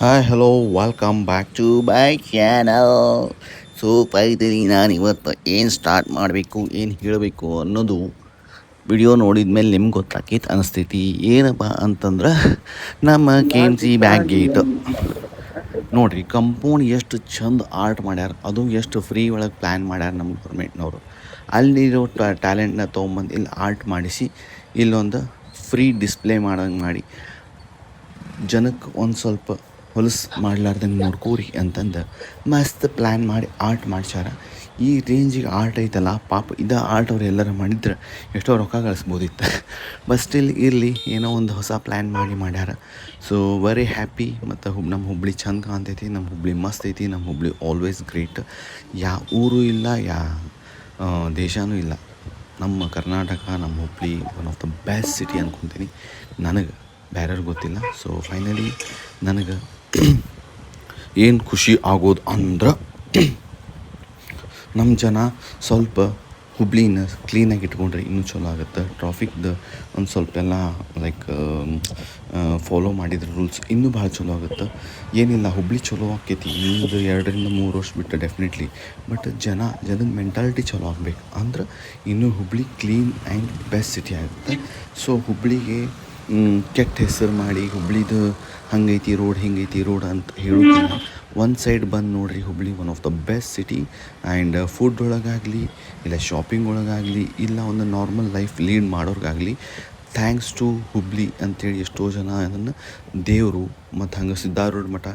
Hi hello welcome back to my channel. So finally ನಾನು ಇವತ್ತು ಏನು ಸ್ಟಾರ್ಟ್ ಮಾಡಬೇಕು ಏನು ಹೇಳಬೇಕು ಅನ್ನೋದು ವಿಡಿಯೋ ನೋಡಿದ ಮೇಲೆ ನಿಮ್ಗೆ ಗೊತ್ತಾಕೈತೆ ಅನಿಸ್ತೈತಿ. ಏನಪ್ಪ ಅಂತಂದ್ರೆ ನಮ್ಮ K M C back gate ನೋಡಿರಿ, ಕಂಪೌಂಡ್ ಎಷ್ಟು ಚಂದ ಆರ್ಟ್ ಮಾಡ್ಯಾರ, ಅದು ಎಷ್ಟು ಫ್ರೀ ಒಳಗೆ ಪ್ಲ್ಯಾನ್ ಮಾಡ್ಯಾರ ನಮ್ಮ ಗೌರ್ಮೆಂಟ್ನವರು. ಅಲ್ಲಿರೋ ಟ್ಯಾಲೆಂಟ್ನ ತೊಗೊಂಬಂದು ಇಲ್ಲಿ ಆರ್ಟ್ ಮಾಡಿಸಿ ಇಲ್ಲೊಂದು ಫ್ರೀ ಡಿಸ್ಪ್ಲೇ ಮಾಡೋಂಗೆ ಮಾಡಿ ಜನಕ್ಕೆ ಒಂದು ಸ್ವಲ್ಪ ಹೊಲಸು ಮಾಡ್ಲಾರ್ದಂಗೆ ನೋಡ್ಕೋರಿ ಅಂತಂದು ಮಸ್ತ್ ಪ್ಲ್ಯಾನ್ ಮಾಡಿ ಆರ್ಟ್ ಮಾಡ್ಸ್ಯಾರ. ಈ ರೇಂಜಿಗೆ ಆರ್ಟ್ ಐತಲ್ಲ, ಪಾಪ ಇದು ಆರ್ಟ್ ಅವ್ರು ಎಲ್ಲರೂ ಮಾಡಿದ್ರೆ ಎಷ್ಟೋ ರೊಕ್ಕ ಗಳಿಸ್ಬೋದಿತ್ತು. ಬಟ್ ಸ್ಟಿಲ್ ಇರಲಿ, ಏನೋ ಒಂದು ಹೊಸ ಪ್ಲ್ಯಾನ್ ಮಾಡಿ ಮಾಡ್ಯಾರ. So very happy. ಮತ್ತು ನಮ್ಮ ಹುಬ್ಳಿ ಚಂದ ಕಾಣ್ತೈತಿ, ನಮ್ಮ ಹುಬ್ಳಿ ಮಸ್ತ್ ಐತಿ, ನಮ್ಮ ಹುಬ್ಳಿ ಆಲ್ವೇಸ್ ಗ್ರೇಟ್. ಯಾವ ಊರು ಇಲ್ಲ, ದೇಶನೂ ಇಲ್ಲ, ನಮ್ಮ ಕರ್ನಾಟಕ, ನಮ್ಮ Hubli one of the best city ಅಂದ್ಕೊತೀನಿ ನನಗೆ. ಬೇರೆಯವ್ರಿಗೆ ಗೊತ್ತಿಲ್ಲ. ಸೊ ಫೈನಲಿ ನನಗೆ ಏನು ಖುಷಿ ಆಗೋದು ಅಂದ್ರೆ ನಮ್ಮ ಜನ ಸ್ವಲ್ಪ ಹುಬ್ಳಿನ ಕ್ಲೀನಾಗಿ ಇಟ್ಕೊಂಡ್ರೆ ಇನ್ನೂ ಚಲೋ ಆಗುತ್ತೆ. ಟ್ರಾಫಿಕ್ದು ಒಂದು ಸ್ವಲ್ಪ ಎಲ್ಲ ಲೈಕ್ ಫಾಲೋ ಮಾಡಿದ್ರೆ ರೂಲ್ಸ್ ಇನ್ನೂ ಭಾಳ ಚಲೋ ಆಗುತ್ತೆ. ಏನಿಲ್ಲ, ಹುಬ್ಳಿ ಚಲೋ ಆಕೈತಿ ಇನ್ನೊಂದು 2-3 ವರ್ಷ ಬಿಟ್ಟು ಡೆಫಿನೆಟ್ಲಿ. ಬಟ್ ಜನದ ಮೆಂಟಾಲಿಟಿ ಚಲೋ ಆಗ್ಬೇಕು ಅಂದ್ರೆ ಇನ್ನೂ Hubli clean and best city ಆಗುತ್ತೆ. ಸೊ ಹುಬ್ಳಿಗೆ ಕೆಟ್ಟ ಹೆಸರು ಮಾಡಿ ಹುಬ್ಳಿದು ಹಂಗೈತಿ ರೋಡ್, ಹಿಂಗೈತಿ ರೋಡ್ ಅಂತ ಹೇಳೋಕ್ಕಿಂತ ಒಂದು ಸೈಡ್ ಬಂದು ನೋಡಿರಿ, Hubli one of the best city. And food ಒಳಗಾಗಲಿ, ಇಲ್ಲ ಶಾಪಿಂಗ್ ಒಳಗಾಗಲಿ, ಇಲ್ಲ ಒಂದು ನಾರ್ಮಲ್ ಲೈಫ್ ಲೀಡ್ ಮಾಡೋರಿಗಾಗಲಿ, ಥ್ಯಾಂಕ್ಸ್ ಟು ಹುಬ್ಳಿ ಅಂಥೇಳಿ ಎಷ್ಟೋ ಜನ ಅದನ್ನು ದೇವರು ಮತ್ತು ಹಂಗೆ ಸಿದ್ಧಾರೂಢ ಮಠ